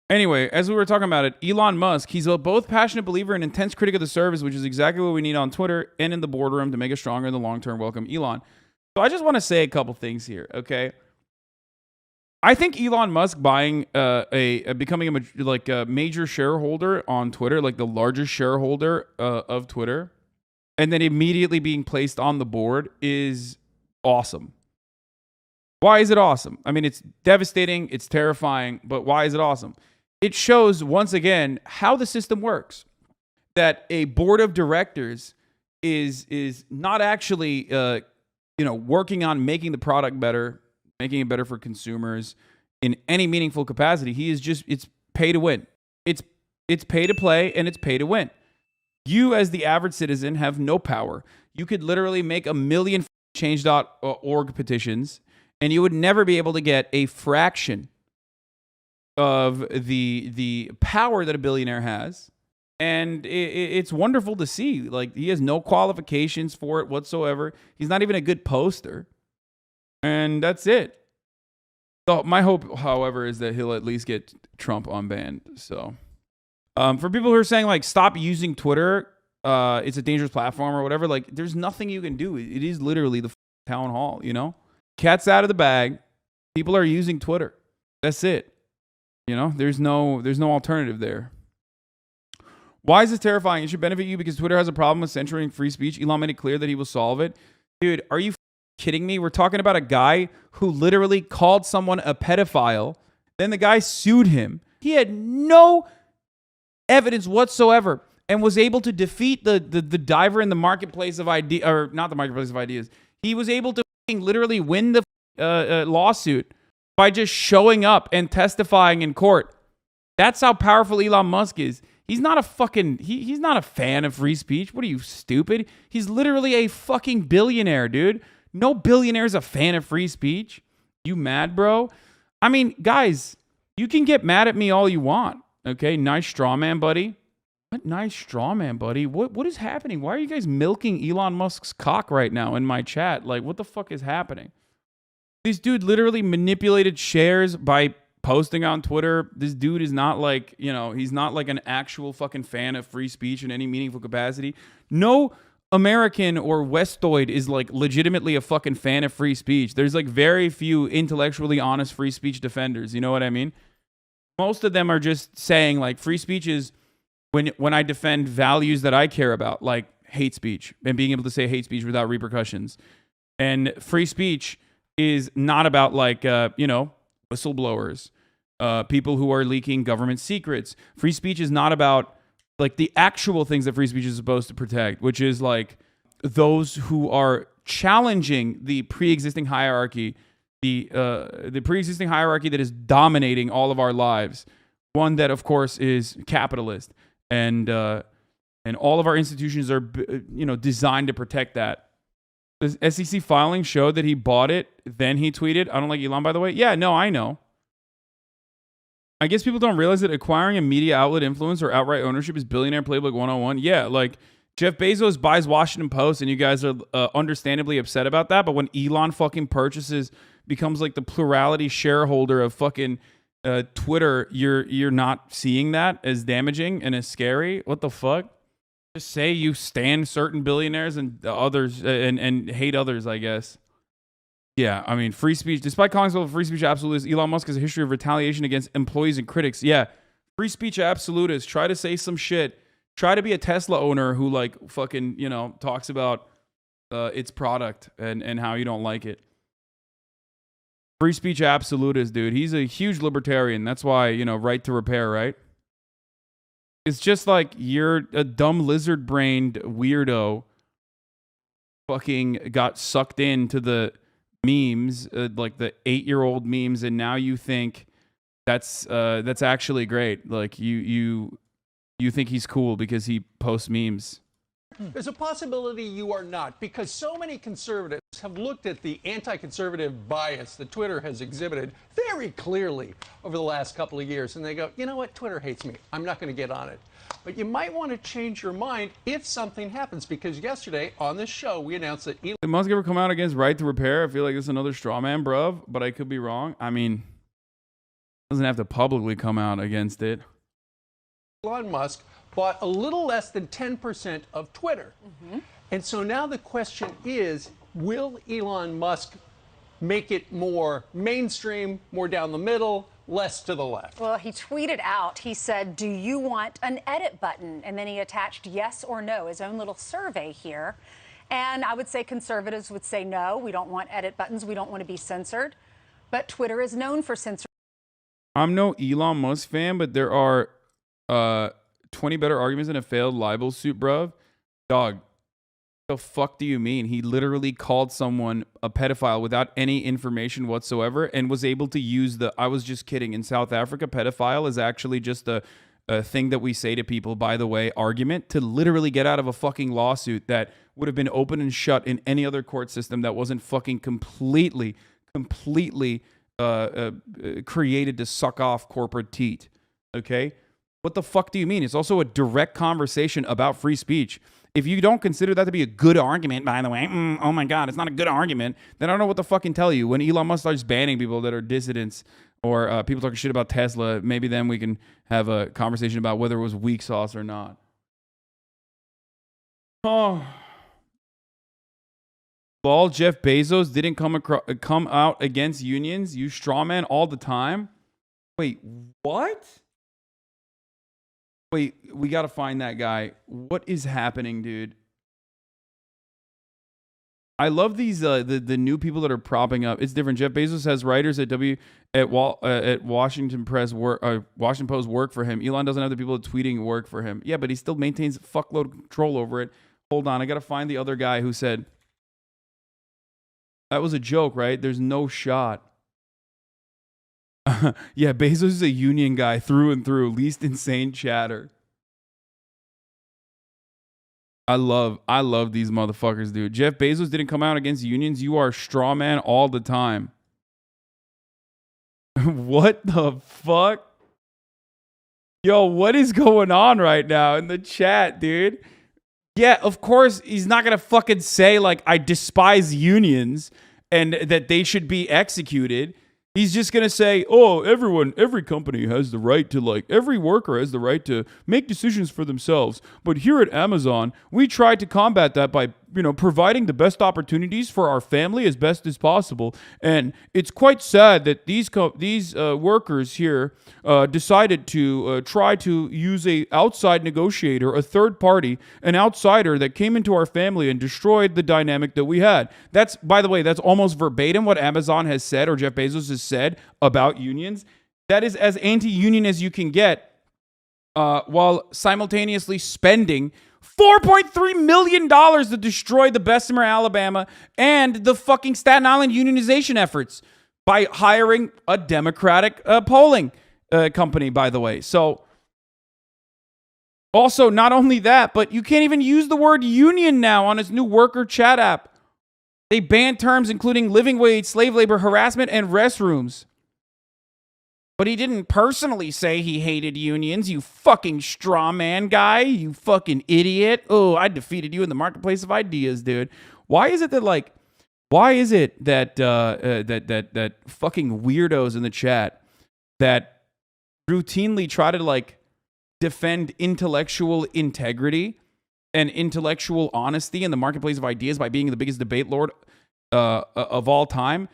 Anyway, as we were talking about it, Elon Musk, he's a both passionate believer and intense critic of the service, which is exactly what we need on Twitter and in the boardroom to make us stronger in the long term. Welcome, Elon. So I just want to say a couple things here, okay? I think Elon Musk buying becoming a major shareholder on Twitter, like the largest shareholder of Twitter, and then immediately being placed on the board is awesome. Why is it awesome? I mean, it's devastating, it's terrifying, but why is it awesome? It shows, once again, how the system works. That a board of directors is not actually, working on making the product better, making it better for consumers in any meaningful capacity. It's pay to win. It's pay to play and it's pay to win. You, as the average citizen, have no power. You could literally make 1 million change.org petitions, and you would never be able to get a fraction of the power that a billionaire has. And it's wonderful to see. Like, he has no qualifications for it whatsoever. He's not even a good poster. And that's it. So my hope, however, is that he'll at least get Trump unbanned. So for people who are saying, like, stop using Twitter, it's a dangerous platform or whatever, like, there's nothing you can do. It is literally the town hall, you know? Cat's out of the bag. People are using Twitter. That's it. You know, there's no alternative there. Why is this terrifying? It should benefit you because Twitter has a problem with censoring free speech. Elon made it clear that he will solve it. Dude, are you kidding me? We're talking about a guy who literally called someone a pedophile. Then the guy sued him. He had no evidence whatsoever and was able to defeat the diver in the marketplace of ideas, or not the marketplace of ideas. He was able to literally win the lawsuit by just showing up and testifying in court. That's how powerful Elon Musk is. He's not he's not a fan of free speech. What are you, stupid? He's literally a fucking billionaire, dude. No billionaire is a fan of free speech. You mad, bro? I mean, guys, you can get mad at me all you want. Okay, nice straw man, buddy. What nice straw man, buddy? What is happening? Why are you guys milking Elon Musk's cock right now in my chat? Like, what the fuck is happening? This dude literally manipulated shares by posting on Twitter. This dude is not like, he's not like an actual fucking fan of free speech in any meaningful capacity. No American or Westoid is like legitimately a fucking fan of free speech. There's like very few intellectually honest free speech defenders. You know what I mean? Most of them are just saying like free speech is when I defend values that I care about, like hate speech and being able to say hate speech without repercussions. And free speech is not about like, whistleblowers, people who are leaking government secrets. Free speech is not about like the actual things that free speech is supposed to protect, which is like those who are challenging the pre-existing hierarchy, the pre-existing hierarchy that is dominating all of our lives. One that, of course, is capitalist, and all of our institutions are, designed to protect that. The SEC filing showed that he bought it. Then he tweeted, "I don't like Elon, by the way." Yeah, no, I know. I guess people don't realize that acquiring a media outlet influence or outright ownership is billionaire playbook 101. Yeah, like Jeff Bezos buys Washington Post and you guys are understandably upset about that. But when Elon fucking becomes like the plurality shareholder of fucking Twitter, you're not seeing that as damaging and as scary. What the fuck? Just say you stand certain billionaires and others and hate others, I guess. Yeah, I mean, free speech, despite calling himself a free speech absolutist, Elon Musk has a history of retaliation against employees and critics. Yeah, free speech absolutist. Try to say some shit. Try to be a Tesla owner who like fucking, talks about its product and how you don't like it. Free speech absolutist, dude. He's a huge libertarian. That's why, right to repair, right? It's just like you're a dumb lizard-brained weirdo fucking got sucked into the memes, like the 8-year-old memes, and now you think that's actually great. Like you think he's cool because he posts memes. There's a possibility you are not, because so many conservatives have looked at the anti-conservative bias that Twitter has exhibited very clearly over the last couple of years, and they go, you know what, Twitter hates me. I'm not going to get on it. But you might want to change your mind if something happens, because yesterday on this show we announced that Elon Did Musk ever come out against right to repair? I feel like it's another straw man, bruv, but I could be wrong. I mean, Doesn't have to publicly come out against it. Elon Musk bought a little less than 10% of Twitter. And so now the question is, will Elon Musk make it more mainstream, more down the middle, less to the left? Well, he tweeted out, he said, do you want an edit button? And then he attached yes or no, his own little survey here. And I would say conservatives would say no, we don't want edit buttons, we don't want to be censored. But Twitter is known for censoring. I'm no Elon Musk fan, but there are 20 better arguments in a failed libel suit, bruv. Dog, the fuck do you mean? He literally called someone a pedophile without any information whatsoever and was able to use the, I was just kidding. In South Africa, pedophile is actually just a thing that we say to people, by the way, argument to literally get out of a fucking lawsuit that would have been open and shut in any other court system that wasn't fucking completely created to suck off corporate teat. Okay? What the fuck do you mean? It's also a direct conversation about free speech. If you don't consider that to be a good argument, by the way, oh my God, it's not a good argument, then I don't know what to fucking tell you. When Elon Musk starts banning people that are dissidents or people talking shit about Tesla, maybe then we can have a conversation about whether it was weak sauce or not. Oh. Lol, Jeff Bezos didn't come out against unions. You straw man all the time. Wait, what? Wait, we got to find that guy. What is happening, dude? I love these the new people that are propping up. It's different. Jeff Bezos has writers at Washington Washington Post work for him. Elon doesn't have the people tweeting work for him. Yeah, but he still maintains fuckload control over it. Hold on, I got to find the other guy who said that was a joke, right? There's no shot. Yeah, Bezos is a union guy through and through. Least insane chatter. I love these motherfuckers, dude. Jeff Bezos didn't come out against unions. You are straw man all the time. What the fuck? Yo, what is going on right now in the chat, dude? Yeah, of course, he's not going to fucking say, like, I despise unions and that they should be executed. He's just going to say, oh, every company has the right to, like, every worker has the right to make decisions for themselves. But here at Amazon, we try to combat that by, providing the best opportunities for our family as best as possible. And it's quite sad that these workers here decided to try to use a outside negotiator, a third party, an outsider that came into our family and destroyed the dynamic that we had. That's, by the way, that's almost verbatim what Amazon has said or Jeff Bezos has said about unions. That is as anti-union as you can get, while simultaneously spending $4.3 million to destroy the Bessemer, Alabama, and the fucking Staten Island unionization efforts by hiring a Democratic polling company, by the way. So, also, not only that, but you can't even use the word union now on its new worker chat app. They banned terms including living wage, slave labor, harassment, and restrooms. But he didn't personally say he hated unions, you fucking straw man guy, you fucking idiot. Oh, I defeated you in the marketplace of ideas, dude. Why is it that that fucking weirdos in the chat that routinely try to, like, defend intellectual integrity and intellectual honesty in the marketplace of ideas by being the biggest debate lord of all time,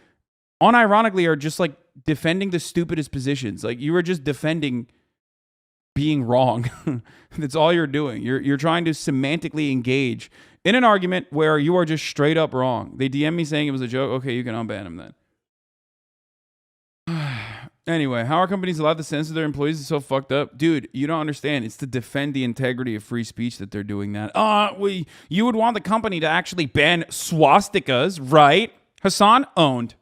unironically are just, like, defending the stupidest positions? Like, you were just defending being wrong. That's all you're doing. You're trying to semantically engage in an argument where you are just straight up wrong. They DM me saying it was a joke. Okay, you can unban him then. Anyway, how are companies allowed to censor their employees? It's so fucked up. Dude, you don't understand. It's to defend the integrity of free speech that they're doing that. You would want the company to actually ban swastikas, right? Hasan, owned.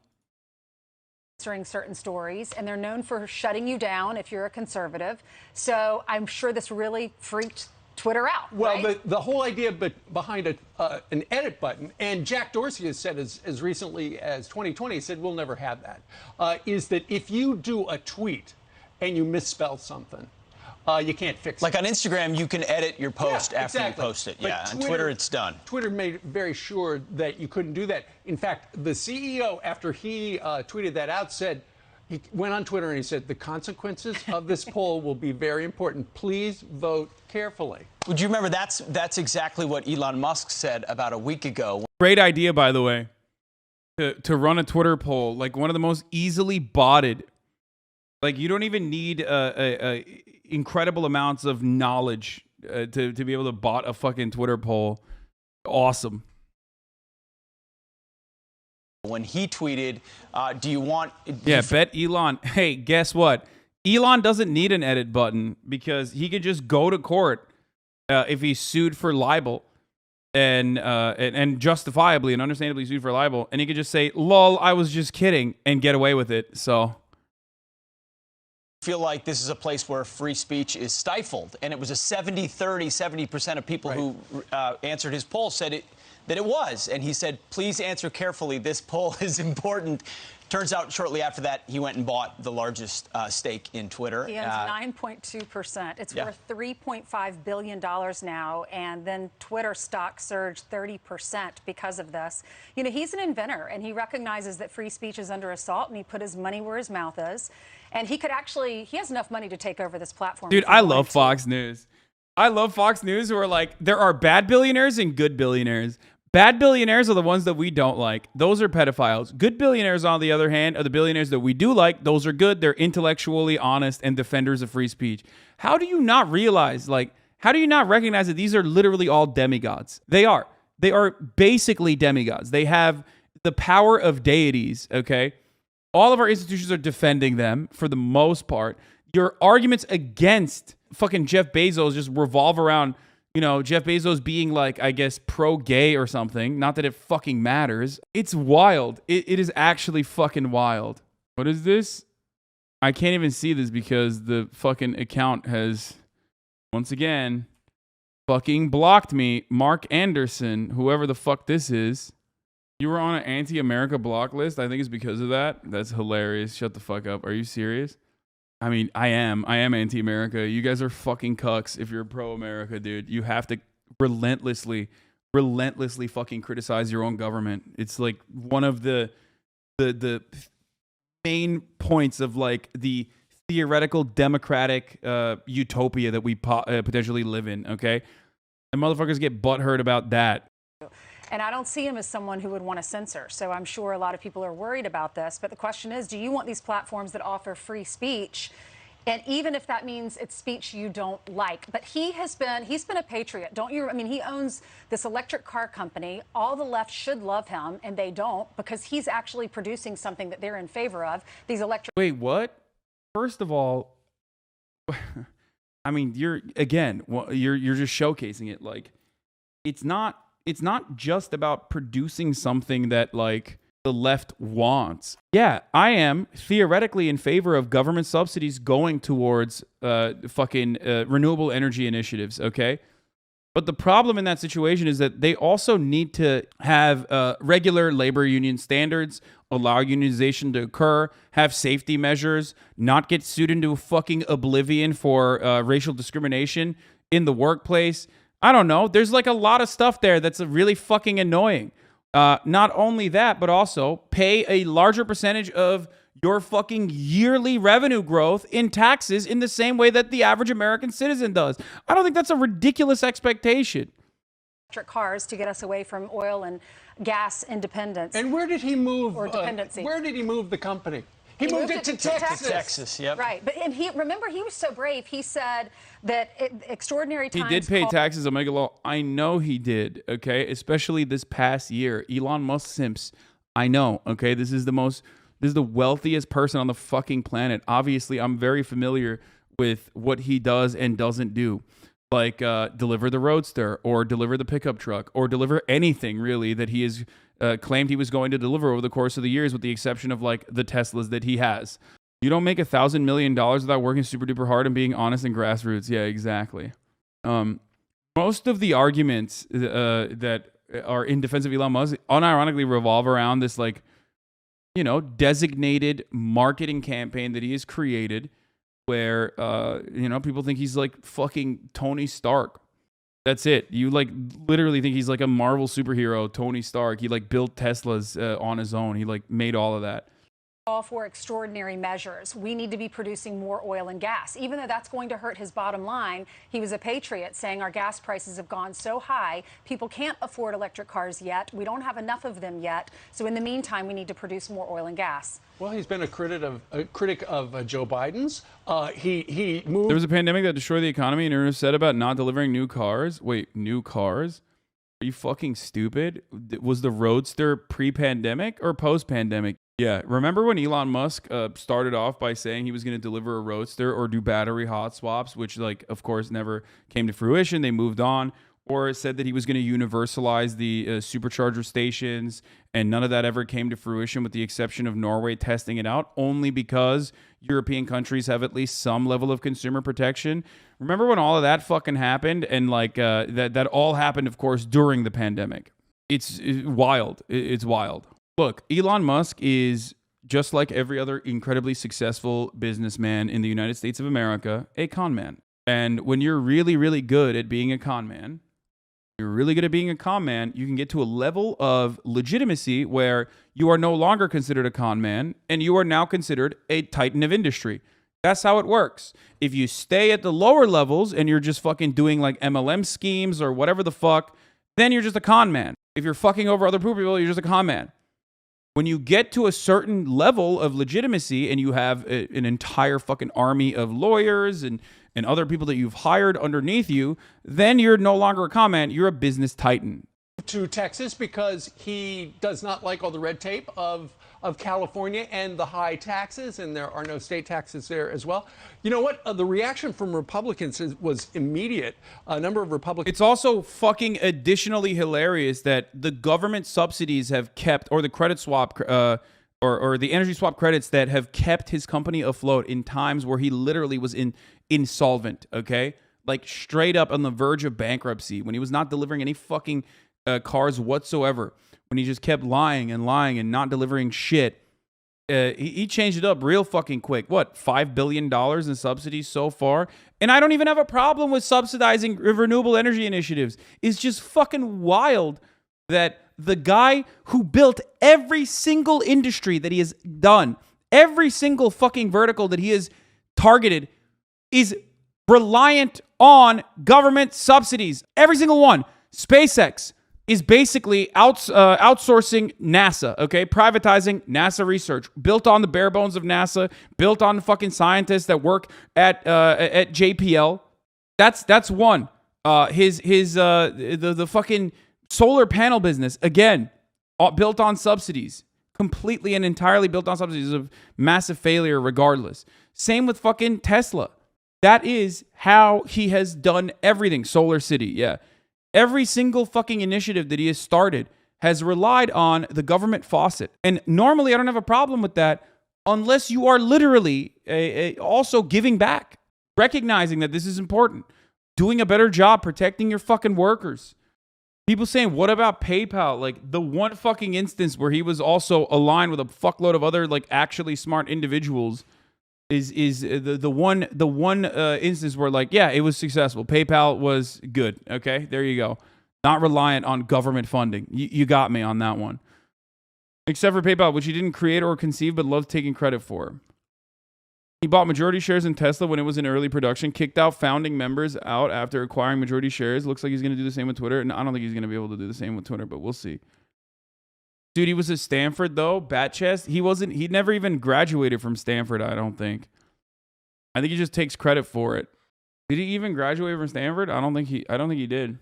Certain stories, and they're known for shutting you down if you're a conservative. So I'm sure this really freaked Twitter out. Well, right? the whole idea behind an edit button, and Jack Dorsey has said as recently as 2020, he said we'll never have that, is that if you do a tweet and you misspell something, you can't fix it. Like on Instagram, you can edit your post after exactly. you post it. But yeah, on Twitter, it's done. Twitter made very sure that you couldn't do that. In fact, the CEO, after he tweeted that out, said, He went on Twitter and he said, the consequences of this poll will be very important. Please vote carefully. Would you remember that's exactly what Elon Musk said about a week ago. Great idea, by the way, to run a Twitter poll, like one of the most easily botted. Like you don't even need incredible amounts of knowledge to be able to bot a fucking Twitter poll. Awesome. When he tweeted, do you want... Bet Elon. Hey, guess what? Elon doesn't need an edit button because he could just go to court if he's sued for libel and justifiably and understandably sued for libel. And he could just say, lol, I was just kidding, and get away with it. So... feel like this is a place where free speech is stifled. And it was a 70% of people who answered his poll said that it was. And he said, please answer carefully. This poll is important. Turns out shortly after that, he went and bought the largest stake in Twitter. He owns 9.2%. It's worth $3.5 billion now. And then Twitter stock surged 30% because of this. You know, he's an inventor, and he recognizes that free speech is under assault, and he put his money where his mouth is. And he has enough money to take over this platform. Dude, I love Fox News. I love Fox News who are like, there are bad billionaires and good billionaires. Bad billionaires are the ones that we don't like. Those are pedophiles. Good billionaires, on the other hand, are the billionaires that we do like. Those are good. They're intellectually honest and defenders of free speech. How do you not realize, how do you not recognize that these are literally all demigods? They are. They are basically demigods. They have the power of deities, okay? All of our institutions are defending them for the most part. Your arguments against fucking Jeff Bezos just revolve around, Jeff Bezos being I guess, pro-gay or something. Not that it fucking matters. It's wild. It is actually fucking wild. What is this? I can't even see this because the fucking account has, once again, fucking blocked me. Mark Anderson, whoever the fuck this is. You were on an anti-America block list? I think it's because of that. That's hilarious. Shut the fuck up. Are you serious? I mean, I am anti-America. You guys are fucking cucks if you're pro-America, dude. You have to relentlessly fucking criticize your own government. It's like one of the main points of the theoretical democratic utopia that we potentially live in, okay? And motherfuckers get butthurt about that. And I don't see him as someone who would want to censor. So I'm sure a lot of people are worried about this. But the question is, do you want these platforms that offer free speech? And even if that means it's speech you don't like. But he's been a patriot, don't you? I mean, he owns this electric car company. All the left should love him, and they don't, because he's actually producing something that they're in favor of. These electric... Wait, what? First of all, I mean, you're just showcasing it. It's not just about producing something that the left wants. Yeah, I am theoretically in favor of government subsidies going towards renewable energy initiatives, okay? But the problem in that situation is that they also need to have regular labor union standards, allow unionization to occur, have safety measures, not get sued into fucking oblivion for racial discrimination in the workplace. I don't know. There's a lot of stuff there that's really fucking annoying. Not only that, but also pay a larger percentage of your fucking yearly revenue growth in taxes in the same way that the average American citizen does. I don't think that's a ridiculous expectation. Electric cars to get us away from oil and gas independence. And where did he move? Or dependency. Where did he move the company? He moved it to Texas. Texas, yep. Right. But he was so brave. He said that extraordinary times... He did pay taxes on Omega Law. I know he did, okay? Especially this past year. Elon Musk simps. I know, okay? This is the wealthiest person on the fucking planet. Obviously, I'm very familiar with what he does and doesn't do. Deliver the Roadster, or deliver the pickup truck, or deliver anything, really, that he has claimed he was going to deliver over the course of the years, with the exception of, the Teslas that he has. You don't make $1,000 million without working super duper hard and being honest and grassroots. Yeah, exactly. Most of the arguments that are in defense of Elon Musk unironically revolve around this, designated marketing campaign that he has created, where people think he's fucking Tony Stark. That's it. You literally think he's a Marvel superhero, Tony Stark. He built Teslas on his own. He made all of that. All for extraordinary measures. We need to be producing more oil and gas, even though that's going to hurt his bottom line. He was a patriot, saying our gas prices have gone so high, people can't afford electric cars yet. We don't have enough of them yet. So in the meantime, we need to produce more oil and gas. Well, he's been a critic of Joe Biden's. He moved. There was a pandemic that destroyed the economy, and you're upset about not delivering new cars. Wait, new cars? Are you fucking stupid? Was the Roadster pre-pandemic or post-pandemic? Yeah, remember when Elon Musk started off by saying he was going to deliver a Roadster or do battery hot swaps, which, like, of course, never came to fruition. They moved on. Or said that he was going to universalize the supercharger stations, and none of that ever came to fruition with the exception of Norway testing it out, only because European countries have at least some level of consumer protection. Remember when all of that fucking happened? And like that all happened, of course, during the pandemic. It's wild. It's wild. Look, Elon Musk is, just like every other incredibly successful businessman in the United States of America, a con man. And when you're really, really good at being a con man, you can get to a level of legitimacy where you are no longer considered a con man and you are now considered a titan of industry. That's how it works. If you stay at the lower levels and you're just fucking doing like MLM schemes or whatever the fuck, then you're just a con man. If you're fucking over other people, you're just a con man. When you get to a certain level of legitimacy and you have an entire fucking army of lawyers and other people that you've hired underneath you, then you're no longer a con man, you're a business titan. To Texas because he does not like all the red tape of California and the high taxes, and there are no state taxes there as well. You know what? The reaction from Republicans was immediate. A number of Republicans. It's also fucking additionally hilarious that the government subsidies have kept, or the credit swap, or the energy swap credits that have kept his company afloat in times where he literally was insolvent, okay? Like straight up on the verge of bankruptcy, when he was not delivering any fucking cars whatsoever, when he just kept lying and not delivering shit. He changed it up real fucking quick. What, $5 billion in subsidies so far? And I don't even have a problem with subsidizing renewable energy initiatives. It's just fucking wild that the guy who built every single industry that he has done, every single fucking vertical that he has targeted, is reliant on government subsidies. Every single one. SpaceX is basically outsourcing NASA, okay? Privatizing NASA research, built on the bare bones of NASA, built on the fucking scientists that work at JPL. That's one. The fucking solar panel business, again, built on subsidies, completely and entirely built on subsidies of massive failure regardless. Same with fucking Tesla. That is how he has done everything. Solar City, yeah. Every single fucking initiative that he has started has relied on the government faucet. And normally I don't have a problem with that unless you are literally also giving back, recognizing that this is important, doing a better job protecting your fucking workers. People saying, what about PayPal? Like the one fucking instance where he was also aligned with a fuckload of other like actually smart individuals is the one instance where like, yeah, it was successful. PayPal was good. Okay, there you go. Not reliant on government funding. You got me on that one. Except for PayPal, which he didn't create or conceive, but loved taking credit for. He bought majority shares in Tesla when it was in early production, kicked out founding members out after acquiring majority shares. Looks like he's going to do the same with Twitter. And I don't think he's going to be able to do the same with Twitter, but we'll see. Dude, he was at Stanford, though. Bat chest. He never even graduated from Stanford, I don't think. I think he just takes credit for it. Did he even graduate from Stanford? I don't think he did.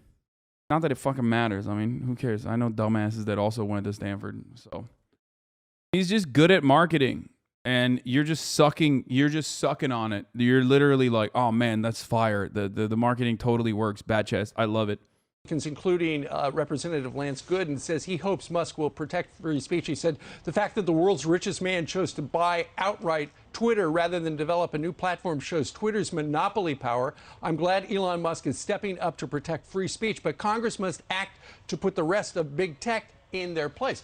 Not that it fucking matters. I mean, who cares? I know dumbasses that also went to Stanford. So he's just good at marketing. And you're just sucking on it. You're literally like, oh man, that's fire. The marketing totally works. Bat chest. I love it. Including Representative Lance Gooden, says he hopes Musk will protect free speech. He said the fact that the world's richest man chose to buy outright Twitter rather than develop a new platform shows Twitter's monopoly power. I'm glad Elon Musk is stepping up to protect free speech, but Congress must act to put the rest of big tech in their place.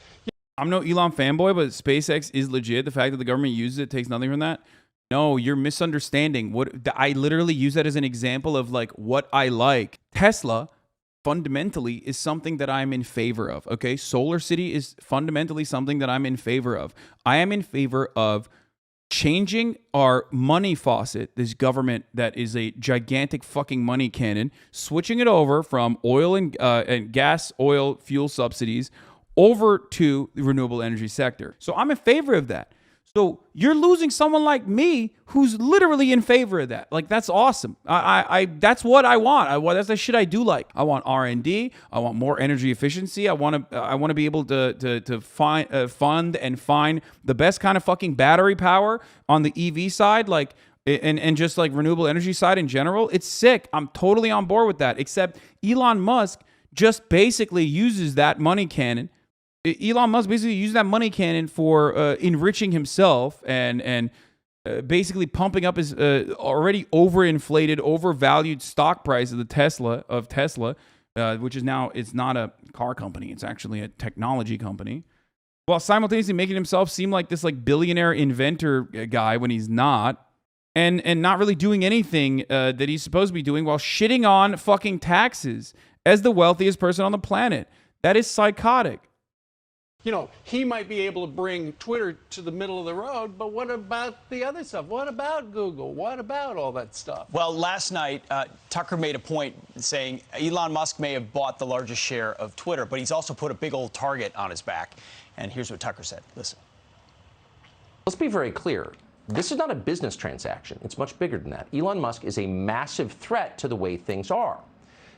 I'm no Elon fanboy, but SpaceX is legit. The fact that the government uses it takes nothing from that. No, you're misunderstanding. I literally use that as an example of like what I like. Tesla fundamentally is something that I'm in favor of. Okay, Solar City is fundamentally something that I'm in favor of. I am in favor of changing our money faucet, this government that is a gigantic fucking money cannon, switching it over from oil and gas, oil, fuel subsidies over to the renewable energy sector. So I'm in favor of that. So you're losing someone like me who's literally in favor of that. Like, that's awesome. I that's what I want. That's the shit I do like. I want R&D. I want more energy efficiency. I want to be able to fund and find the best kind of fucking battery power on the EV side, like, and just like renewable energy side in general. It's sick. I'm totally on board with that. Except Elon Musk just basically uses that money cannon. Elon Musk basically used that money cannon for enriching himself and basically pumping up his already overinflated, overvalued stock price of Tesla, which is now, it's not a car company, it's actually a technology company, while simultaneously making himself seem like this like billionaire inventor guy when he's not, and not really doing anything that he's supposed to be doing, while shitting on fucking taxes as the wealthiest person on the planet. That is psychotic. You know, he might be able to bring Twitter to the middle of the road, but what about the other stuff? What about Google? What about all that stuff? Well, last night, Tucker made a point saying Elon Musk may have bought the largest share of Twitter, but he's also put a big old target on his back. And here's what Tucker said. Listen. Let's be very clear. This is not a business transaction. It's much bigger than that. Elon Musk is a massive threat to the way things are.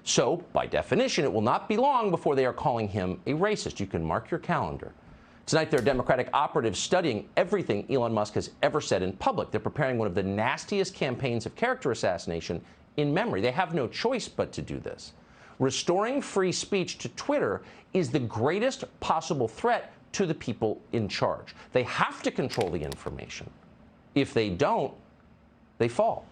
So, by definition, it will not be long before they are calling him a racist. You can mark your calendar. Tonight, there are Democratic operatives studying everything Elon Musk has ever said in public. They're preparing one of the nastiest campaigns of character assassination in memory. They have no choice but to do this. Restoring free speech to Twitter is the greatest possible threat to the people in charge. They have to control the information. If they don't, they fall.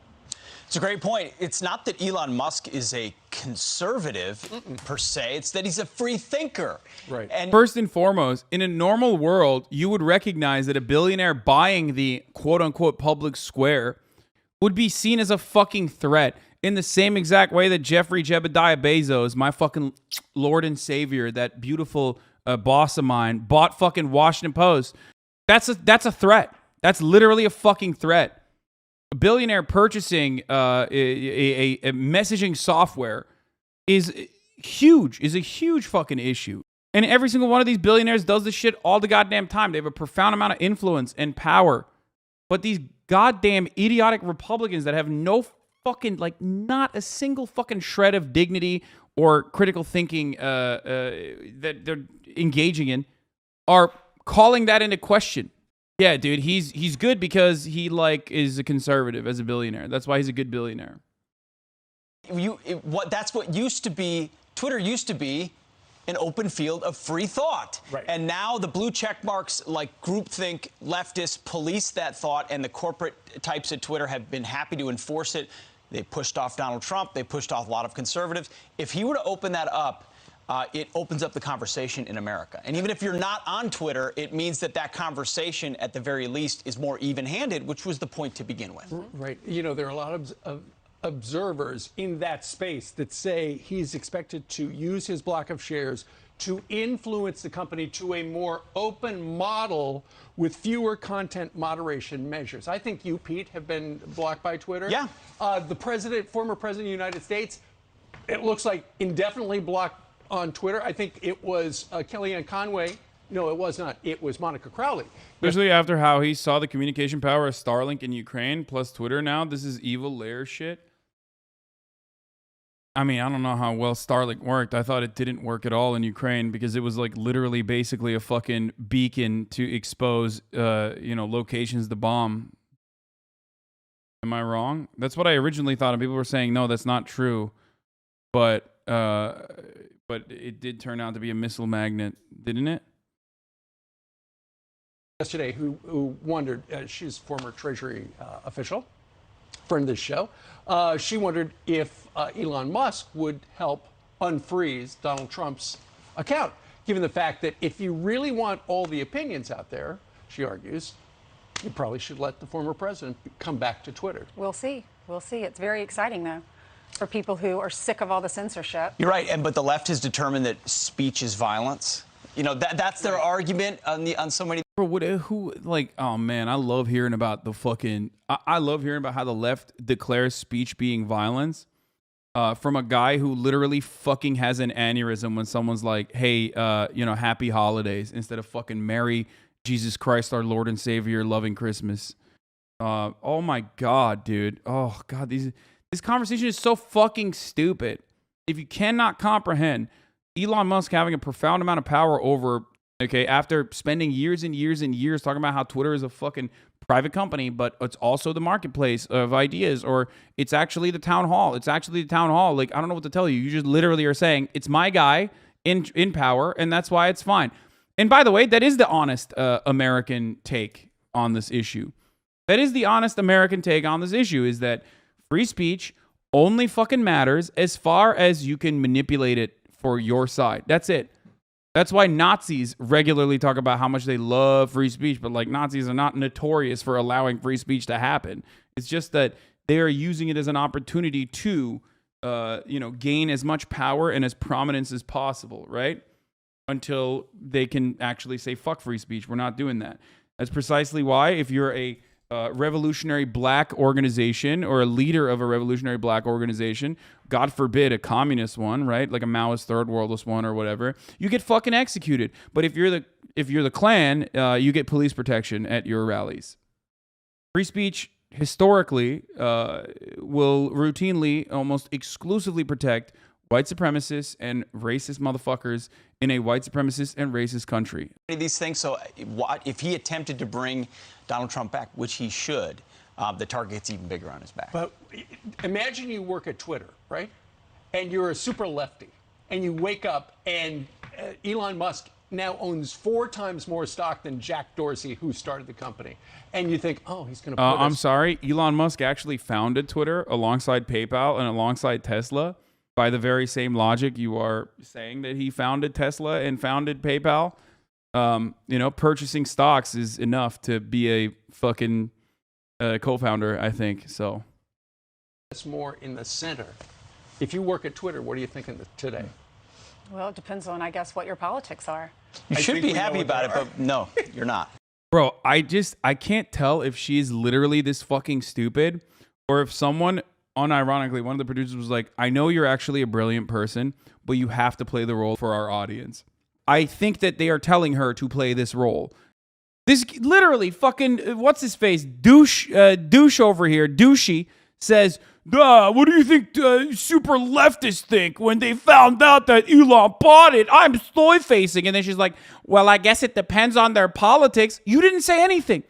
It's a great point. It's not that Elon Musk is a conservative per se. It's that he's a free thinker. Right. And First and foremost, in a normal world, you would recognize that a billionaire buying the quote-unquote public square would be seen as a fucking threat in the same exact way that Jeffrey Jebediah Bezos, my fucking Lord and Savior, that beautiful boss of mine, bought fucking Washington Post. That's a threat. That's literally a fucking threat. A billionaire purchasing a messaging software is a huge fucking issue. And every single one of these billionaires does this shit all the goddamn time. They have a profound amount of influence and power. But these goddamn idiotic Republicans that have no fucking, like, not a single fucking shred of dignity or critical thinking that they're engaging in are calling that into question. Yeah, dude, he's good because he is a conservative as a billionaire. That's why he's a good billionaire. That's what used to be, Twitter used to be an open field of free thought. Right. And now the blue check marks like groupthink leftists police that thought, and the corporate types at Twitter have been happy to enforce it. They pushed off Donald Trump. They pushed off a lot of conservatives. If he were to open that up, it opens up the conversation in America. And even if you're not on Twitter, it means that conversation, at the very least, is more even-handed, which was the point to begin with. Right. You know, there are a lot of observers in that space that say he's expected to use his block of shares to influence the company to a more open model with fewer content moderation measures. I think you, Pete, have been blocked by Twitter. Yeah. The former president of the United States, it looks like indefinitely blocked on Twitter. I think it was Kellyanne Conway. No, it was not. It was Monica Crowley. Especially after how he saw the communication power of Starlink in Ukraine plus Twitter now. This is evil layer shit. I mean, I don't know how well Starlink worked. I thought it didn't work at all in Ukraine because it was like literally basically a fucking beacon to expose, locations to bomb. Am I wrong? That's what I originally thought, and people were saying, no, that's not true. But it did turn out to be a missile magnet, didn't it? Yesterday, who wondered, she's a former Treasury official, friend of this show. She wondered if Elon Musk would help unfreeze Donald Trump's account, given the fact that if you really want all the opinions out there, she argues, you probably should let the former president come back to Twitter. We'll see. We'll see. It's very exciting, though. for people who are sick of all the censorship. You're right, but the left has determined that speech is violence. You know, that's their argument on so many. Bro, who, like, oh man, I love hearing about the fucking, I love hearing about how the left declares speech being violence from a guy who literally fucking has an aneurysm when someone's like, hey, you know, happy holidays, instead of fucking Merry Jesus Christ, our Lord and Savior, loving Christmas. Oh my God, dude. Oh God, this conversation is so fucking stupid. If you cannot comprehend Elon Musk having a profound amount of power over, okay, after spending years and years and years talking about how Twitter is a fucking private company, but it's also the marketplace of ideas, or it's actually the town hall. It's actually the town hall. Like, I don't know what to tell you. You just literally are saying it's my guy in power, and that's why it's fine. And by the way, that is the honest American take on this issue. That is the honest American take on this issue, is that free speech only fucking matters as far as you can manipulate it for your side. That's it. That's why Nazis regularly talk about how much they love free speech, but like Nazis are not notorious for allowing free speech to happen. It's just that they are using it as an opportunity to, you know, gain as much power and as prominence as possible, right? Until they can actually say, fuck free speech. We're not doing that. That's precisely why if you're a revolutionary black organization or a leader of a revolutionary black organization, God forbid a communist one, right? Like a Maoist third worldist one or whatever, you get fucking executed. But if you're the Klan, you get police protection at your rallies. Free speech historically will routinely, almost exclusively protect white supremacists and racist motherfuckers in a white supremacist and racist country. These things. So if he attempted to bring Donald Trump back, which he should, the target gets even bigger on his back. But imagine you work at Twitter, right? And you're a super lefty, and you wake up and Elon Musk now owns 4 times more stock than Jack Dorsey, who started the company. And you think, oh, he's going to put I'm sorry, Elon Musk actually founded Twitter alongside PayPal and alongside Tesla. By the very same logic, you are saying that he founded Tesla and founded PayPal. You know, purchasing stocks is enough to be a fucking co-founder, I think. So It's more in the center. If you work at Twitter, what are you thinking today? Well, it depends on, I guess, what your politics are. You should be happy about it, but no, you're not. Bro, I can't tell if she's literally this fucking stupid or if someone, unironically, one of the producers was like, I know you're actually a brilliant person, but you have to play the role for our audience. I think that they are telling her to play this role. This literally fucking, what's his face? Douche over here, douchey, says, what do you think super leftists think when they found out that Elon bought it? I'm soy facing. And then she's like, well, I guess it depends on their politics. You didn't say anything.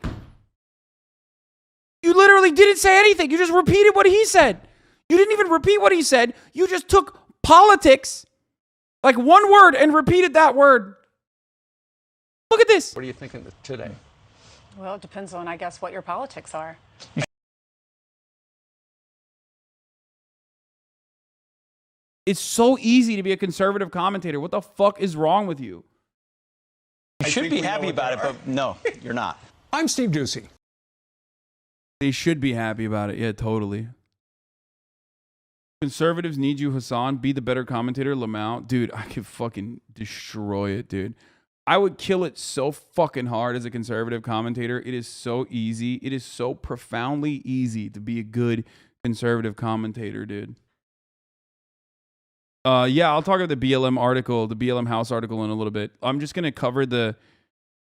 You literally didn't say anything. You just repeated what he said. You didn't even repeat what he said. You just took politics, like one word, and repeated that word. Look at this. What are you thinking today? Well, it depends on, I guess, what your politics are. It's so easy to be a conservative commentator. What the fuck is wrong with you? You should be happy about it, but no, you're not. I'm Steve Doocy. They should be happy about it. Yeah, totally. Conservatives need you, Hasan. Be the better commentator, Lamau. Dude, I could fucking destroy it, dude. I would kill it so fucking hard as a conservative commentator. It is so easy. It is so profoundly easy to be a good conservative commentator, dude. Yeah, I'll talk about the BLM article, the BLM House article in a little bit. I'm just going to cover the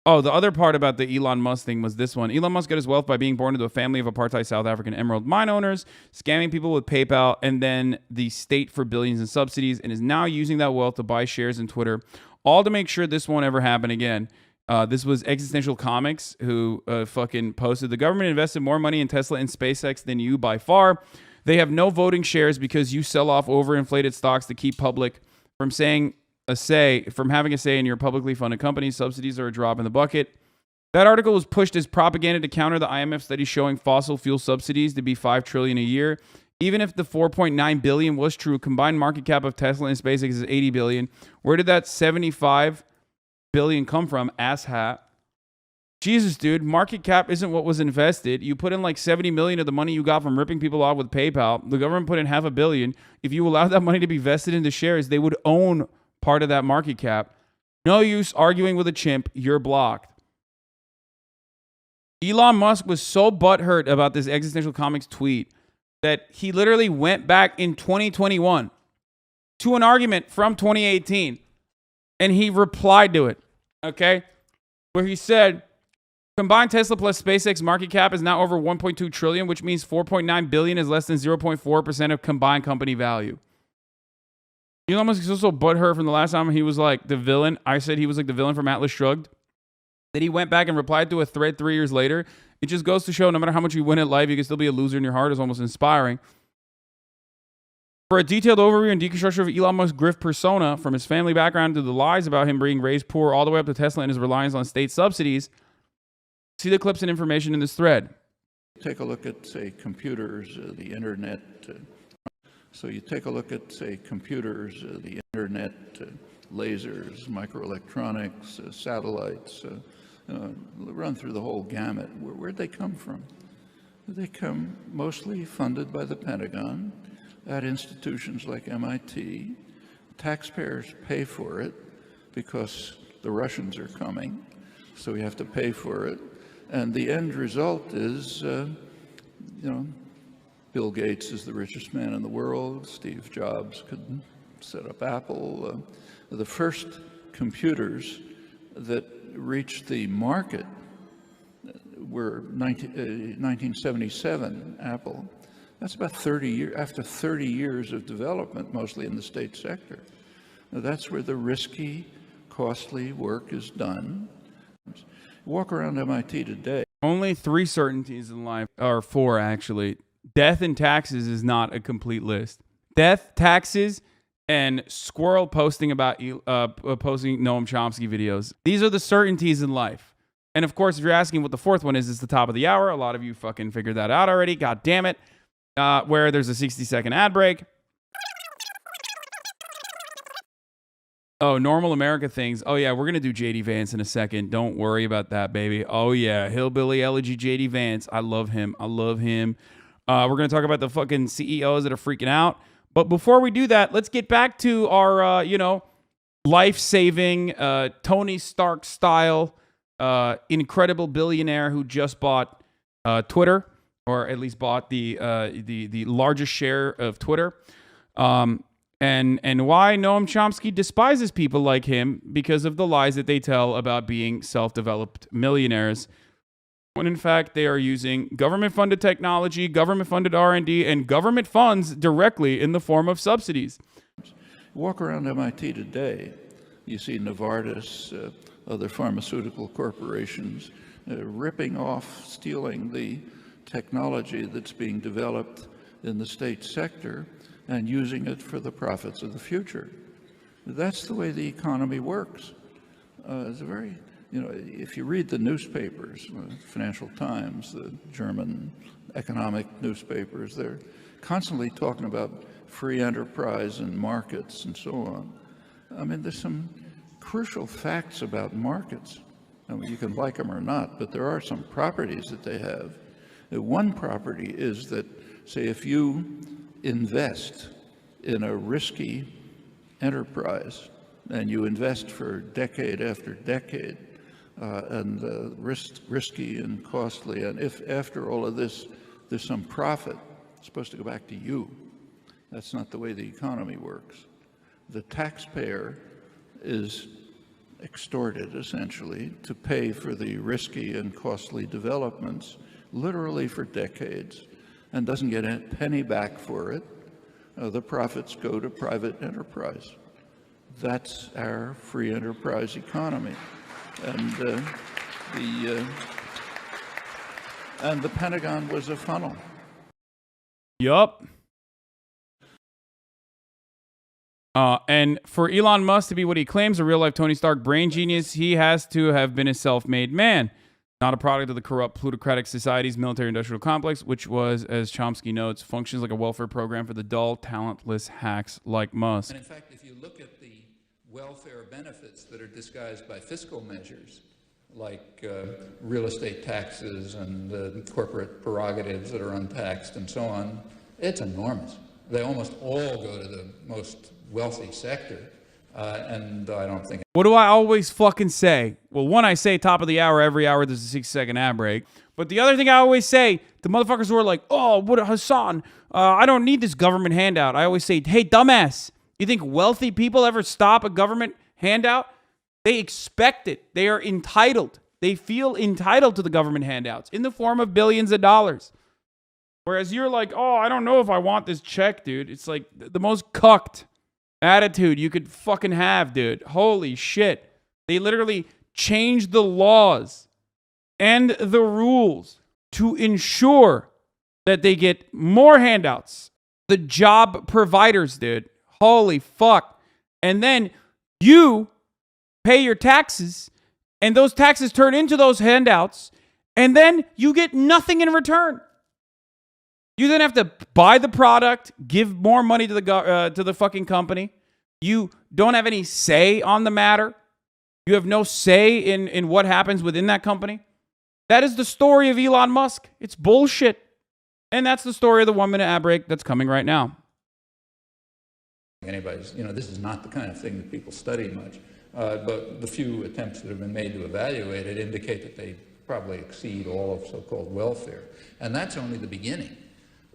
other part about the Elon Musk thing was this one. Elon Musk got his wealth by being born into a family of apartheid South African emerald mine owners, scamming people with PayPal, and then the state for billions in subsidies, and is now using that wealth to buy shares in Twitter, all to make sure this won't ever happen again. This was Existential Comics who fucking posted, the government invested more money in Tesla and SpaceX than you by far. They have no voting shares because you sell off overinflated stocks to keep public from having a say in your publicly funded companies. Subsidies are a drop in the bucket. That article was pushed as propaganda to counter the IMF study showing fossil fuel subsidies to be $5 trillion a year. Even if the $4.9 billion was true, combined market cap of Tesla and SpaceX is $80 billion. Where did that $75 billion come from? Asshat. Jesus, dude, market cap isn't what was invested. You put in like 70 million of the money you got from ripping people off with PayPal. The government put in $500 million. If you allowed that money to be vested into shares, they would own part of that market cap. No use arguing with a chimp. You're blocked. Elon Musk was so butthurt about this Existential Comics tweet that he literally went back in 2021 to an argument from 2018 and he replied to it, okay? Where he said, combined Tesla plus SpaceX market cap is now over 1.2 trillion, which means 4.9 billion is less than 0.4% of combined company value. Elon Musk is also butthurt from the last time he was like the villain. I said he was like the villain from Atlas Shrugged. That he went back and replied to a thread 3 years later. It just goes to show no matter how much you win at life, you can still be a loser in your heart. Is almost inspiring. For a detailed overview and deconstruction of Elon Musk's grift persona, from his family background to the lies about him being raised poor, all the way up to Tesla and his reliance on state subsidies, see the clips and information in this thread. Take a look at, say, computers, the internet. So you take a look at, say, computers, the internet, lasers, microelectronics, satellites, run through the whole gamut. Where'd they come from? They come mostly funded by the Pentagon at institutions like MIT. Taxpayers pay for it because the Russians are coming, so we have to pay for it. And the end result is, Bill Gates is the richest man in the world. Steve Jobs could set up Apple. The first computers that reached the market were 1977, Apple. That's about 30 years, after 30 years of development, mostly in the state sector. Now, that's where the risky, costly work is done. Walk around MIT today. Only 3 certainties in life, or 4 actually. Death and taxes is not a complete list. Death, taxes, and squirrel posting about posting Noam Chomsky videos. These are the certainties in life. And of course, if you're asking what the 4th one is, it's the top of the hour. A lot of you fucking figured that out already. God damn it. Where there's a 60-second ad break. Oh, normal America things. Oh, yeah, we're going to do J.D. Vance in a second. Don't worry about that, baby. Oh, yeah, hillbilly elegy J.D. Vance. I love him. I love him. We're going to talk about the fucking CEOs that are freaking out. But before we do that, let's get back to our, life-saving, Tony Stark style, incredible billionaire who just bought Twitter, or at least bought the largest share of Twitter. And why Noam Chomsky despises people like him because of the lies that they tell about being self-developed millionaires, when in fact they are using government-funded technology, government-funded R&D, and government funds directly in the form of subsidies. Walk around MIT today, you see Novartis, other pharmaceutical corporations ripping off, stealing the technology that's being developed in the state sector and using it for the profits of the future. That's the way the economy works. It's a very, if you read the newspapers, Financial Times, the German economic newspapers, they're constantly talking about free enterprise and markets and so on. I mean, there's some crucial facts about markets. I mean, you can like them or not, but there are some properties that they have. One property is that, say, if you invest in a risky enterprise and you invest for decade after decade, and risky and costly, and if after all of this there's some profit, it's supposed to go back to you. That's not the way the economy works. The taxpayer is extorted essentially to pay for the risky and costly developments literally for decades, and doesn't get a penny back for it. The profits go to private enterprise. That's our free enterprise economy. And the Pentagon was a funnel. Yup. And for Elon Musk to be what he claims, a real-life Tony Stark brain genius, he has to have been a self-made man, not a product of the corrupt plutocratic society's military-industrial complex, which was, as Chomsky notes, functions like a welfare program for the dull, talentless hacks like Musk. And in fact, if you look at the welfare benefits that are disguised by fiscal measures, like real estate taxes and corporate prerogatives that are untaxed and so on, it's enormous. They almost all go to the most wealthy sector, and I don't think... What do I always fucking say? Well, one, I say top of the hour, every hour there's a 6-second ad break. But the other thing I always say, the motherfuckers who are like, oh, what, Hasan, I don't need this government handout. I always say, hey, dumbass, you think wealthy people ever stop a government handout? They expect it. They are entitled. They feel entitled to the government handouts in the form of billions of dollars. Whereas you're like, oh, I don't know if I want this check, dude. It's like the most cucked attitude you could fucking have, dude. Holy shit. They literally changed the laws and the rules to ensure that they get more handouts. The job providers, dude. Holy fuck. And then you pay your taxes, and those taxes turn into those handouts, and then you get nothing in return. You then have to buy the product, give more money to the fucking company. You don't have any say on the matter. You have no say in what happens within that company. That is the story of Elon Musk. It's bullshit. And that's the story of the 1-minute ad break that's coming right now. Anybody's, this is not the kind of thing that people study much. But the few attempts that have been made to evaluate it indicate that they probably exceed all of so-called welfare. And that's only the beginning.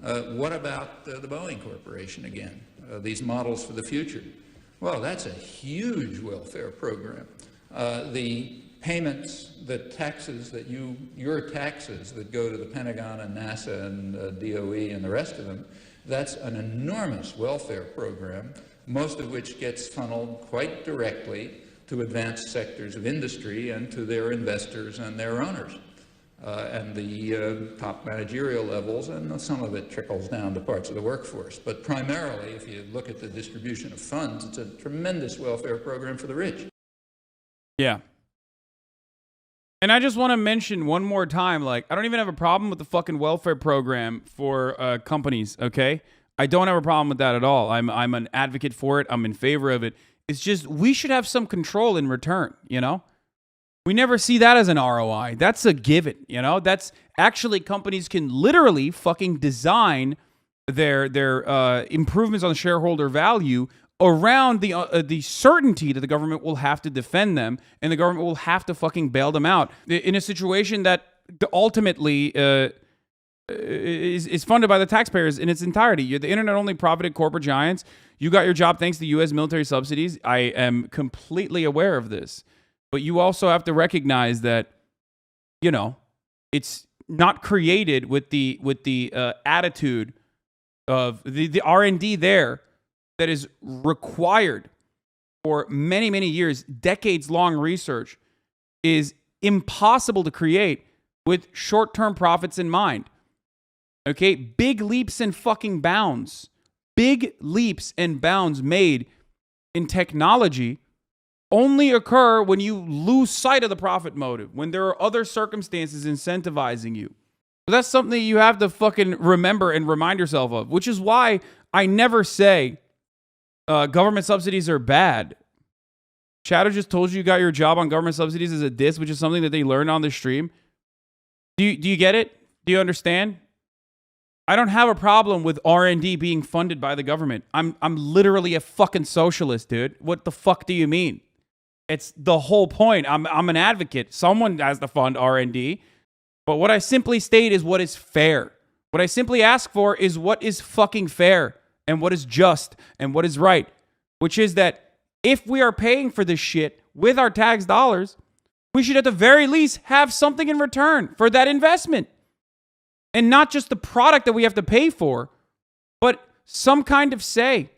What about the Boeing Corporation again? These models for the future? Well, that's a huge welfare program. The payments, the taxes that your taxes that go to the Pentagon and NASA and DOE and the rest of them, that's an enormous welfare program, most of which gets funneled quite directly to advanced sectors of industry and to their investors and their owners. And the top managerial levels, and some of it trickles down to parts of the workforce. But primarily, if you look at the distribution of funds, it's a tremendous welfare program for the rich. Yeah. And I just want to mention one more time, I don't even have a problem with the fucking welfare program for companies, okay? I don't have a problem with that at all. I'm an advocate for it. I'm in favor of it. It's just we should have some control in return, We never see that as an ROI. That's a given, That's actually companies can literally fucking design their improvements on shareholder value around the certainty that the government will have to defend them and the government will have to fucking bail them out in a situation that ultimately is funded by the taxpayers in its entirety. You're the internet-only profited corporate giants. You got your job thanks to U.S. military subsidies. I am completely aware of this. But you also have to recognize that, it's not created with the attitude of the R&D there that is required for many, many years, decades-long research is impossible to create with short-term profits in mind. Okay? Big leaps and fucking bounds. Big leaps and bounds made in technology only occur when you lose sight of the profit motive, when there are other circumstances incentivizing you. So that's something you have to fucking remember and remind yourself of, which is why I never say government subsidies are bad. Shadow just told you got your job on government subsidies as a diss, which is something that they learned on the stream. Do you get it? Do you understand? I don't have a problem with R&D being funded by the government. I'm literally a fucking socialist, dude. What the fuck do you mean? It's the whole point. I'm an advocate. Someone has to fund R&D. But what I simply state is what is fair. What I simply ask for is what is fucking fair and what is just and what is right. Which is that if we are paying for this shit with our tax dollars, we should at the very least have something in return for that investment. And not just the product that we have to pay for, but some kind of say.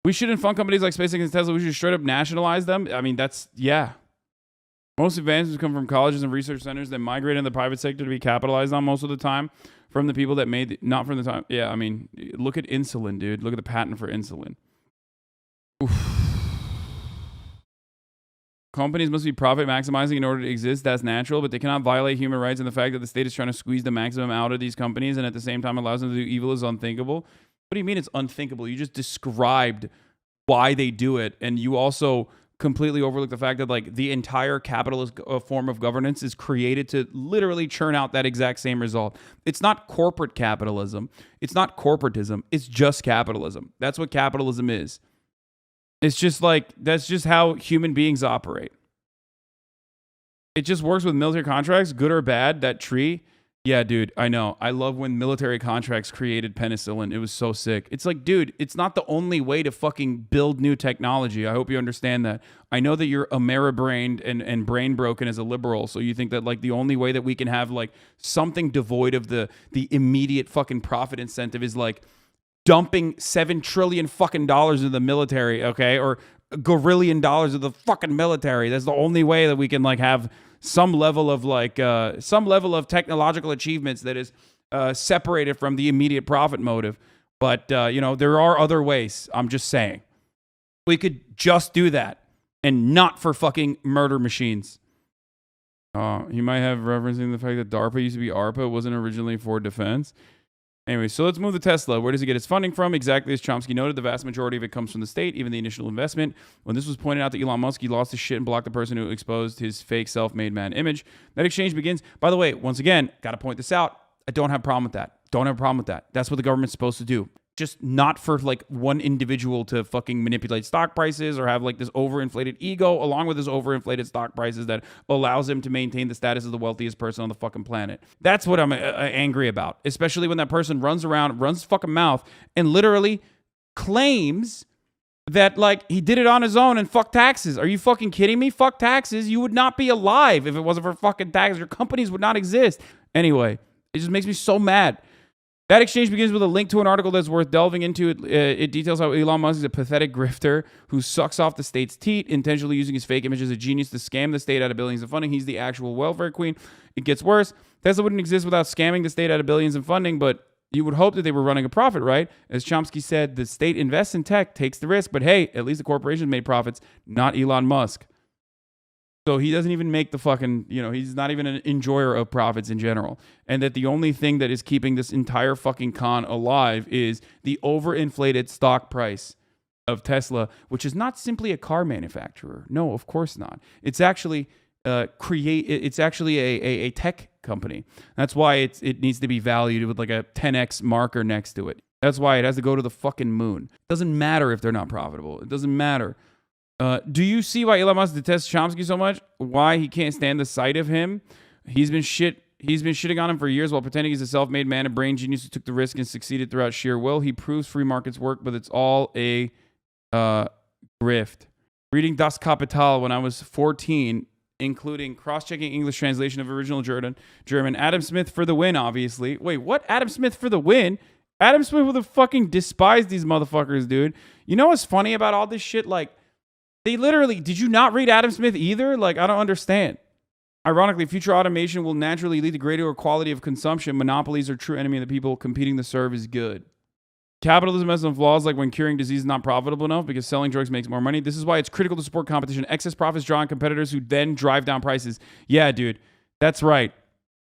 We shouldn't fund companies like SpaceX and Tesla. We should straight up nationalize them. I mean, yeah. Most advances come from colleges and research centers that migrate into the private sector to be capitalized on most of the time from the people that made, not from the time. Yeah, I mean, look at insulin, dude. Look at the patent for insulin. Oof. Companies must be profit maximizing in order to exist. That's natural, but they cannot violate human rights. And the fact that the state is trying to squeeze the maximum out of these companies and at the same time allows them to do evil is unthinkable. What do you mean it's unthinkable? You just described why they do it. And you also completely overlook the fact that like the entire capitalist form of governance is created to literally churn out that exact same result. It's not corporate capitalism. It's not corporatism. It's just capitalism. That's what capitalism is. It's just like, that's just how human beings operate. It just works with military contracts, good or bad. That tree. Yeah, dude, I know. I love when military contracts created penicillin. It was so sick. It's like, dude, it's not the only way to fucking build new technology. I hope you understand that. I know that you're Ameribrained and brain broken as a liberal, so you think that like the only way that we can have like something devoid of the immediate fucking profit incentive is like dumping $7 trillion fucking dollars into the military, okay? Or $1 billion of the fucking military. That's the only way that we can like have some level of like some level of technological achievements that is separated from the immediate profit motive. But you know, there are other ways. I'm just saying we could just do that and not for fucking murder machines. You might have referencing the fact that DARPA used to be ARPA, wasn't originally for defense. Anyway, so let's move to Tesla. Where does it get its funding from? Exactly as Chomsky noted, the vast majority of it comes from the state, even the initial investment. When this was pointed out to Elon Musk, he lost his shit and blocked the person who exposed his fake self-made man image. That exchange begins. By the way, once again, got to point this out. I don't have a problem with that. Don't have a problem with that. That's what the government's supposed to do. Just not for like one individual to fucking manipulate stock prices or have like this overinflated ego along with his overinflated stock prices that allows him to maintain the status of the wealthiest person on the fucking planet. That's what I'm angry about, especially when that person runs around, runs his fucking mouth and literally claims that like he did it on his own and fuck taxes. Are you fucking kidding me? Fuck taxes. You would not be alive if it wasn't for fucking taxes. Your companies would not exist. Anyway, it just makes me so mad. That exchange begins with a link to an article that's worth delving into. It details how Elon Musk is a pathetic grifter who sucks off the state's teat, intentionally using his fake image as a genius to scam the state out of billions of funding. He's the actual welfare queen. It gets worse. Tesla wouldn't exist without scamming the state out of billions in funding, but you would hope that they were running a profit, right? As Chomsky said, the state invests in tech, takes the risk, but hey, at least the corporation made profits, not Elon Musk. So he doesn't even make the fucking, you know, he's not even an enjoyer of profits in general. And that the only thing that is keeping this entire fucking con alive is the overinflated stock price of Tesla, which is not simply a car manufacturer. No, of course not. It's actually it's actually a tech company. That's why it needs to be valued with like a 10x marker next to it. That's why it has to go to the fucking moon. It doesn't matter if they're not profitable. It doesn't matter. Do you see why Elon Musk detests Chomsky so much? Why he can't stand the sight of him? He's been shitting on him for years while pretending he's a self-made man, a brain genius who took the risk and succeeded throughout sheer will. He proves free markets work, but it's all a grift. Reading Das Kapital when I was 14, including cross-checking English translation of original German. Adam Smith for the win, obviously. Wait, what? Adam Smith for the win? Adam Smith would have fucking despised these motherfuckers, dude. You know what's funny about all this shit? Like, they literally, did you not read Adam Smith either? Like, I don't understand. Ironically, future automation will naturally lead to greater quality of consumption. Monopolies are true enemy of the people. Competing to serve is good. Capitalism has some flaws, like when curing disease is not profitable enough because selling drugs makes more money. This is why it's critical to support competition. Excess profits draw on competitors who then drive down prices. Yeah, dude, that's right.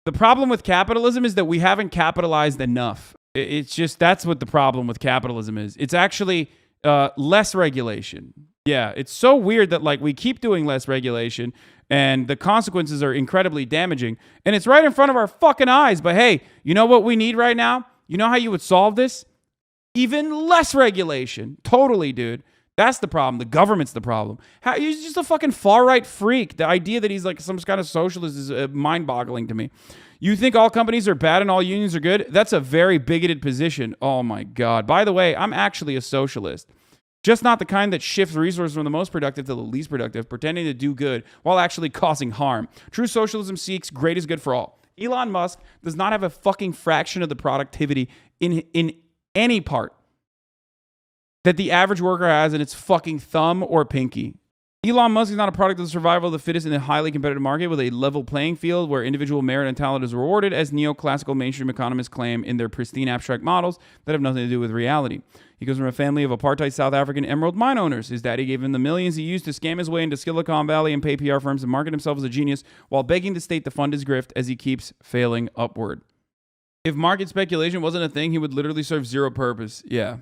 The problem with capitalism is that we haven't capitalized enough. It's just, that's what the problem with capitalism is. It's actually less regulation. Yeah, it's so weird that like we keep doing less regulation and the consequences are incredibly damaging and it's right in front of our fucking eyes. But hey, you know what we need right now? You know how you would solve this? Even less regulation. Totally, dude. That's the problem. The government's the problem. He's just a fucking far-right freak. The idea that he's like some kind of socialist is mind-boggling to me. You think all companies are bad and all unions are good? That's a very bigoted position. Oh my God. By the way, I'm actually a socialist. Just not the kind that shifts resources from the most productive to the least productive, pretending to do good while actually causing harm. True socialism seeks greatest good for all. Elon Musk does not have a fucking fraction of the productivity in any part that the average worker has in its fucking thumb or pinky. Elon Musk is not a product of the survival of the fittest in a highly competitive market with a level playing field where individual merit and talent is rewarded, as neoclassical mainstream economists claim in their pristine abstract models that have nothing to do with reality. He comes from a family of apartheid South African emerald mine owners. His daddy gave him the millions he used to scam his way into Silicon Valley and pay PR firms and market himself as a genius while begging the state to fund his grift as he keeps failing upward. If market speculation wasn't a thing, he would literally serve zero purpose. Yeah.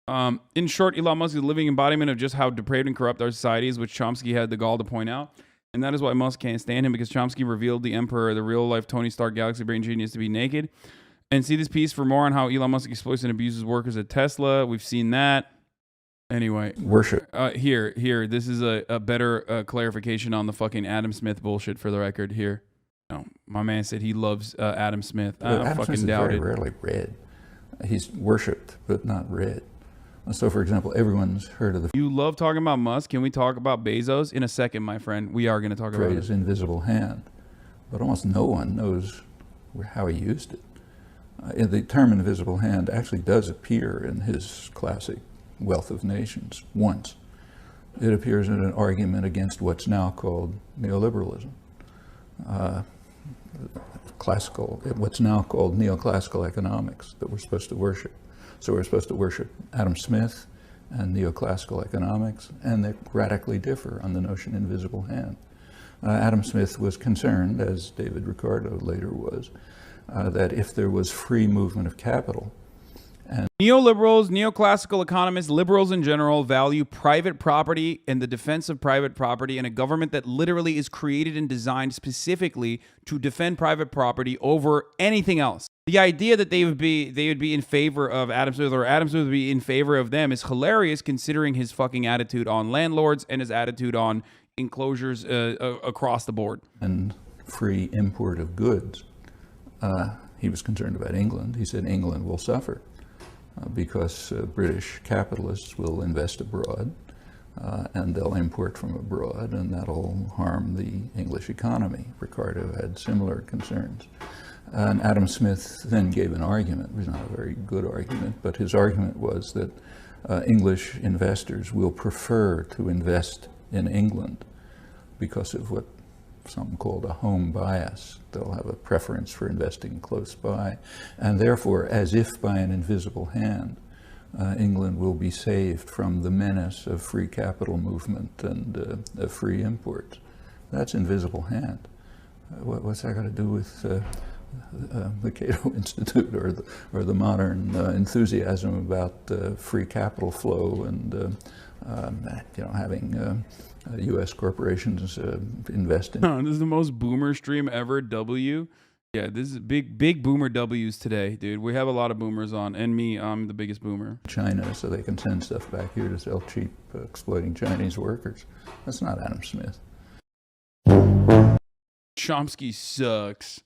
In short, Elon Musk is a living embodiment of just how depraved and corrupt our society is, which Chomsky had the gall to point out. And that is why Musk can't stand him, because Chomsky revealed the emperor, the real-life Tony Stark galaxy brain genius, to be naked. And see this piece for more on how Elon Musk exploits and abuses workers at Tesla. We've seen that. Anyway. Worship. Here. This is a better clarification on the fucking Adam Smith bullshit, for the record. Here. No, my man said he loves Adam Smith. I don't Adam fucking Smith is doubt very it. rarely read. He's worshipped, but not read. So, for example, everyone's heard of the You love talking about Musk. Can we talk about Bezos? In a second, my friend. We are going to talk about phrase it. invisible hand, but almost no one knows how he used it. The term invisible hand actually does appear in his classic Wealth of Nations once. It appears in an argument against what's now called neoliberalism. What's now called neoclassical economics that we're supposed to worship. So we're supposed to worship Adam Smith and neoclassical economics, and they radically differ on the notion invisible hand. Adam Smith was concerned, as David Ricardo later was, that if there was free movement of capital, and Neoliberals, neoclassical economists, liberals in general value private property and the defense of private property, and a government that literally is created and designed specifically to defend private property over anything else. The idea that they would be in favor of Adam Smith, or Adam Smith would be in favor of them, is hilarious, considering his fucking attitude on landlords and his attitude on enclosures across the board. And free import of goods. He was concerned about England. He said England will suffer because British capitalists will invest abroad and they'll import from abroad, and that'll harm the English economy. Ricardo had similar concerns. And Adam Smith then gave an argument. It was not a very good argument, but his argument was that English investors will prefer to invest in England because of what some called a home bias. They'll have a preference for investing close by, and therefore, as if by an invisible hand, England will be saved from the menace of free capital movement and of free imports. That's invisible hand. What's that got to do with the Cato Institute or the modern enthusiasm about free capital flow and having U.S. corporations invest in? This is the most boomer stream ever. W. Yeah, this is big boomer W's today, dude. We have a lot of boomers on, and me, I'm the biggest boomer. China, so they can send stuff back here to sell cheap, exploiting Chinese workers. That's not Adam Smith. Chomsky sucks.